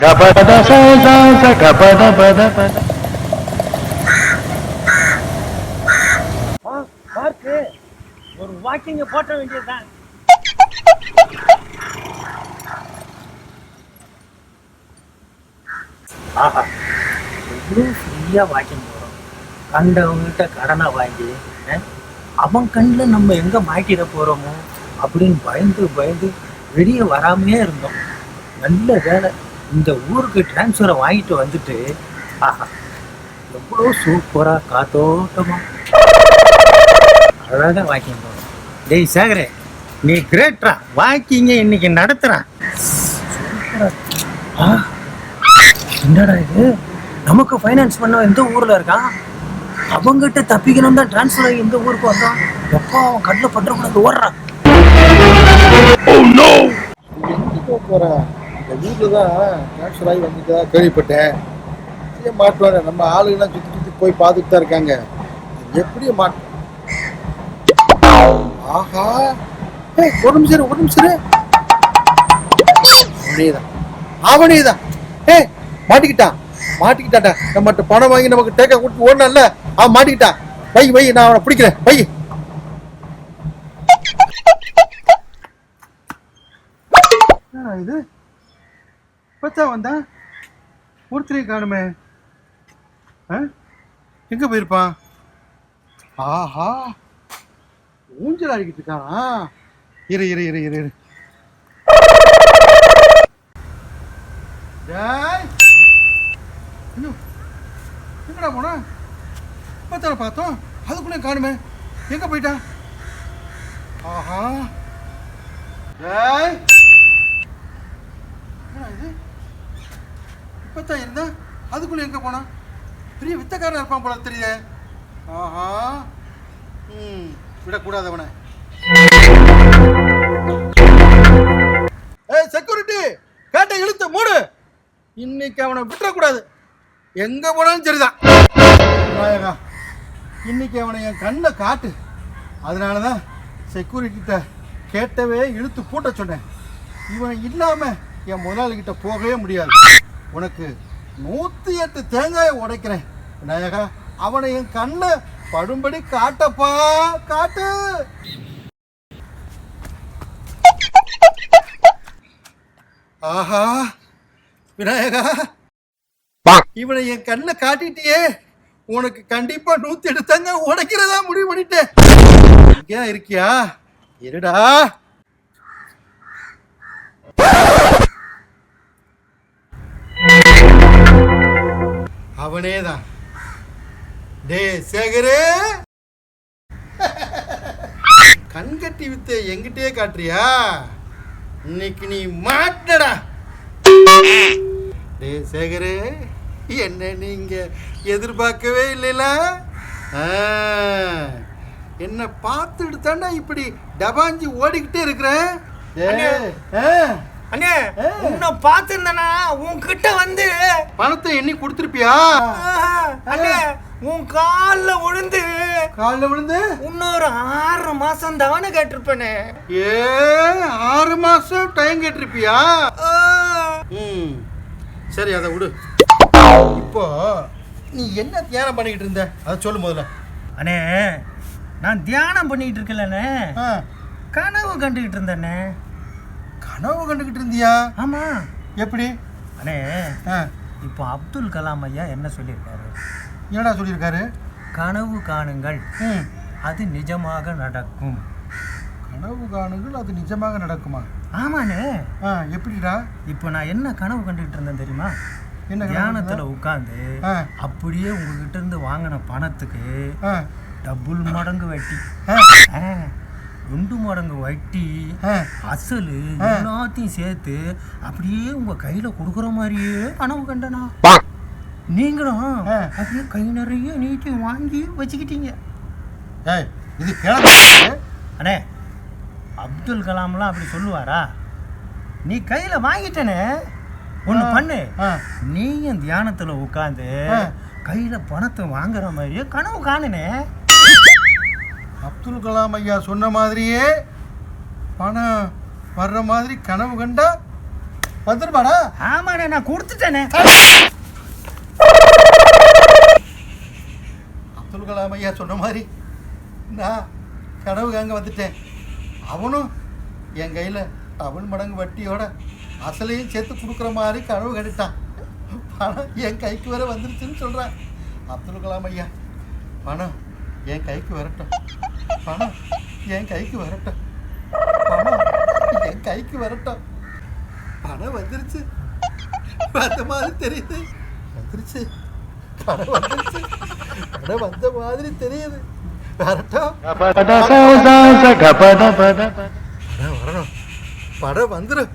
கபட ச கபட பத பத. பார்க்கு ஒரு வாக்கிங்க போட்ட வேண்டியதுதான். ஆஹா, எவ்வளோ ஃப்ரீயாக வாக்கிங் போகிறோம். கண்டவங்ககிட்ட கடனை வாங்கி அவன் கண்ணில் நம்ம எங்கே மாட்டிட போகிறோமோ அப்படின்னு பயந்து பயந்து வெளியே வராமையே இருந்தோம். நல்ல வேலை இந்த ஊருக்கு டிரான்ஸ்ஃபரை வாங்கிட்டு வந்துட்டு, ஆஹா எவ்வளோ சூப்பராக காத்தோட்டமாக அழகாக வாக்கிங் போகிறோம். டேய் சேகரே, நீ கிரேட்ரா, வாக்கிங்க இன்னைக்கு நடத்துகிறான். சூப்பரா. என்னடா இது, நமக்கு ஃபைனான்ஸ் பண்ண எந்த ஊரில் இருக்கான், அவங்ககிட்ட தப்பிக்கணும் தான் டிரான்ஸ்ஃபர் ஆகி இந்த ஊருக்கு வந்தான். எப்போ அவன் கண்ணில் பற்றக்கூடாது, ஓடுறான். எங்கே போகிறேன்? இந்த வீட்டில் தான் ட்ரான்ஸ்ஃபர் ஆகி வந்துட்டா கேள்விப்பட்டேன். எப்படியே மாட்டுவாங்க, நம்ம ஆளுங்கெல்லாம் சுற்றி சுற்றி போய் பார்த்துட்டு தான் இருக்காங்க. எப்படியும் மாட்டோம். ஆஹா, ஒரு நிமிஷம் ஒரு நிமிஷம். அவனேதான் மாட்டிக்கிட்டான் மாட்டிக்கிட்டாடா. நம்மகிட்ட பணம் வாங்கி நமக்கு டேக்கா கொடுத்து ஓடனல்ல, அவன் மாட்டிக்கிட்டான். வை வை, நான் அவனை பிடிக்கிறேன். வை. இது பத்தா வந்தா ஒருத்தரையும் காணுமே. எங்க போயிருப்பான்? ஆஹா, ஊஞ்சல் ஆடிக்கிட்டு இருக்கானா? இரு இரு இரு இரு இரு. எங்கடா போனா? பத்தான பார்த்தோம், அதுக்குள்ளே காணுமே. எங்க போயிட்டான்? ஆஹா, இது இப்பத்தான் இருந்தா, அதுக்குள்ள எங்க போனா? பெரிய வித்தக்காரன் இருப்பான் போல தெரியுதே. ஆஹா, விடக்கூடாது அவனை. செக்யூரிட்டி, கேட்டை இழுத்து மூடு. இன்னைக்கு அவனை விட்டுறக்கூடாது. எங்க போனாலும் சரிதான். நாயகா, இன்னைக்கு அவனை என் கண்ணை காட்டு. அதனாலதான் செக்யூரிட்டிகிட்ட கேட்டவே இழுத்து பூட்ட சொன்னேன். இவன் இல்லாம என் முதலாளிகிட்ட போகவே முடியாது. உனக்கு 108 தேங்காயை உடைக்கிறேன் நாயகா. அவனை என் கண்ணை படும்படி காட்டப்பா, காட்டு. ஆஹா விநாயகா, இவனை என் கண்ணை காட்டிட்டியே. உனக்கு கண்டிப்பா 108 தேங்காய் உடைக்கிறதா முடிவு பண்ணிட்டேன். இங்கே இருக்கியா? இருடா. அவனேதான். டே சேகரே, கண்கட்டி வித்த எங்கிட்டே காட்டுறியா? இன்னைக்கு நீ மாட்டடா. டே சேகரே, என்ன நீங்க எதிர்பார்க்கவே இல்லைல? என்ன பார்த்துட்டு தாண்டா இப்படி டபாஞ்சி ஓடிக்கிட்டே இருக்கிறேன். அண்ணே, உன்னை பார்த்துருந்தனா உன்கிட்ட வந்து பணத்தை எண்ணி கொடுத்துருப்பியா? அண்ணே, உன் காலில் விழுந்து இன்னொரு 6 மாசம் தவணை கேட்டிருப்பேனே. 6 மாசம் டைம் கேட்டிருப்பியா? சரி, அதை விடு. இப்போ நீ என்ன தியானம் பண்ணிக்கிட்டு இருந்த, அதை சொல்லு முதல்ல. அண்ணே, நான் தியானம் பண்ணிக்கிட்டு இருக்கலண்ணே, கனவு கண்டுகிட்டு இருந்தேண்ணே. கனவு கண்டுகிட்டு இருந்தியா? ஆமா. எப்படி? அண்ணே, இப்போ அப்துல் கலாம் ஐயா என்ன சொல்லியிருக்காரு? என்னடா சொல்லியிருக்காரு? கனவு காணுங்கள், அது நிஜமாக நடக்கும். கனவு காணுங்கள், அது நிஜமாக நடக்குமா? ஆமாண்ணே. எப்படிடா? இப்போ நான் என்ன கனவு கண்டுகிட்டு இருந்தேன் தெரியுமா? என்ன தியானத்தில் உட்காந்து அப்படியே உங்ககிட்ட இருந்து வாங்கின பணத்துக்கு டபுள் மடங்கு வட்டி, 2 மடங்கு வட்டி, அசலு எல்லாத்தையும் சேர்த்து அப்படியே உங்க கையில கொடுக்குற மாதிரியே கனவு கண்டனா. நீங்களும் அப்படியே கை நிறைய நீட்டி வாங்கி வச்சுக்கிட்டீங்க. இது அண்ணே, அப்துல் கலாம்லாம் அப்படி சொல்லுவாரா? நீ கையில வாங்கிட்டனே, ஒன்று பண்ணு, நீயும் தியானத்துல உட்காந்து கையில பணத்தை வாங்குற மாதிரியே கனவு காணுனே. அப்துல் கலாம் ஐயா சொன்ன மாதிரியே பணம் வர்ற மாதிரி கனவு கண்டா வந்துருமாடா? ஆமாண்ணே, நான் கொடுத்துட்டேனே. அப்துல் கலாம் ஐயா சொன்ன மாதிரி நான் கனவு காங்க வந்துட்டேன். அவனும் என் கையில் டபுள் மடங்கு வட்டியோட அசலையும் சேர்த்து கொடுக்குற மாதிரி கனவு கண்டுட்டான். பணம் என் கைக்கு வர வந்துருச்சுன்னு சொல்கிறான். அப்துல் கலாம் ஐயா, பணம் என் கைக்கு வரட்டும், பணம் என் கைக்கு வரட்டும், பணம் என் கைக்கு வரட்டும். பணம் வந்துருச்சு, வந்த மாதிரி தெரியுது. வந்துருச்சு, பணம் வந்துருச்சு, பணம் வந்த மாதிரி தெரியுது. வரட்டும், படம் வரணும், படம் வந்துடும்.